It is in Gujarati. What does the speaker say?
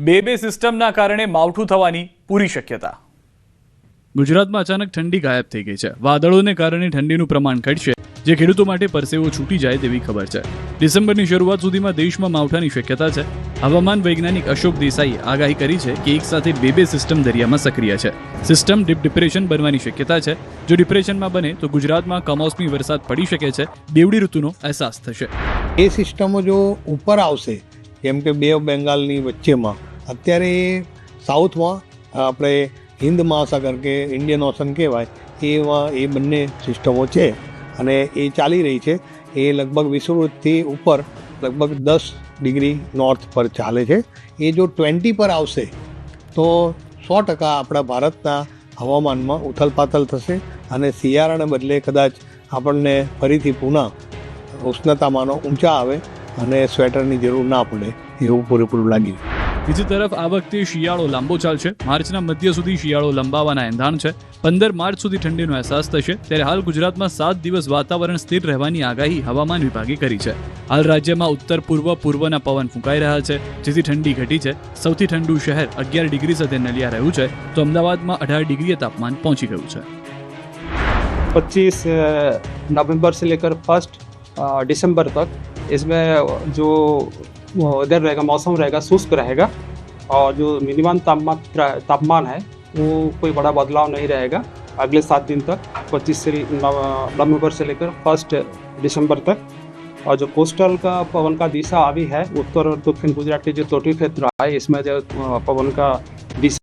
બે સિસ્ટમના કારણે માવઠું થવાની પૂરી શક્યતા. ગુજરાતમાં અચાનક ઠંડી ગાયબ થઈ ગઈ છે. વાદળોને કારણે ઠંડીનું પ્રમાણ ઘટશે, જે ખેડૂતો માટે પરસેવો છૂટી જાય તેવી ખબર છે. ડિસેમ્બરની શરૂઆત સુધીમાં દેશમાં માવઠાની શક્યતા છે. હવામાન વૈજ્ઞાનિક અશોક દેસાઈએ આગાહી કરી છે કે એક સાથે બે સિસ્ટમ દરિયામાં સક્રિય છે. સિસ્ટમ ડીપ ડિપ્રેશન બનવાની શક્યતા છે. જો ડિપ્રેશનમાં બને તો ગુજરાતમાં કમોસમી વરસાદ પડી શકે છે. બેવડી ઋતુનો અહેસાસ થશે. એ સિસ્ટમો જો ઉપર આવશે, જેમ કે બે ઓફ બેંગાલની વચ્ચેમાં, અત્યારે સાઉથમાં આપણે હિન્દ મહાસાગર કે ઇન્ડિયન ઓશન કહેવાય, એમાં એ બંને સિસ્ટમો છે અને એ ચાલી રહી છે. એ લગભગ વિષુવવૃત્તથી ઉપર લગભગ 10 ડિગ્રી નોર્થ પર ચાલે છે. એ જો 20 પર આવશે તો 100% આપણા ભારતના હવામાનમાં ઉથલપાથલ થશે અને શિયાળાને બદલે કદાચ આપણને ફરીથી પુનઃ ઉષ્ણતામાનો ઊંચા આવે અને સ્વેટરની જરૂર ના પડે એવું પૂરેપૂરું લાગ્યું. બીજી તરફ આ વખતે શિયાળો લાંબો ચાલશે. માર્ચના મધ્ય સુધી શિયાળો લંબાવાના એંધાણ છે. 15 માર્ચ સુધી ઠંડીનો અહેસાસ થશે. ત્યારે હાલ ગુજરાતમાં 7 દિવસ વાતાવરણ સ્થિર રહેવાની આગાહી હવામાન વિભાગે કરી છે. હાલ રાજ્યમાં ઉત્તર પૂર્વના પવન ફૂંકાઈ રહ્યા છે, જેથી ઠંડી ઘટી છે. સૌથી ઠંડુ શહેર 11 ડિગ્રી સાથે નલિયા રહ્યું છે, તો અમદાવાદમાં 18 ડિગ્રીએ તાપમાન પહોંચી ગયું છે. 25 नवंबर से लेकर 1 दिसंबर तक इसमें जो इधर रहेगा, मौसम रहेगा, शुष्क रहेगा और जो मिनिमम तापमान है वो कोई बड़ा बदलाव नहीं रहेगा अगले 7 दिन तक, 25 नवंबर से लेकर 1 दिसंबर तक. और जो कोस्टल का पवन का दिशा अभी है, उत्तर और दक्षिण गुजरात के जो तटीय क्षेत्र है, इसमें जो पवन का दिशा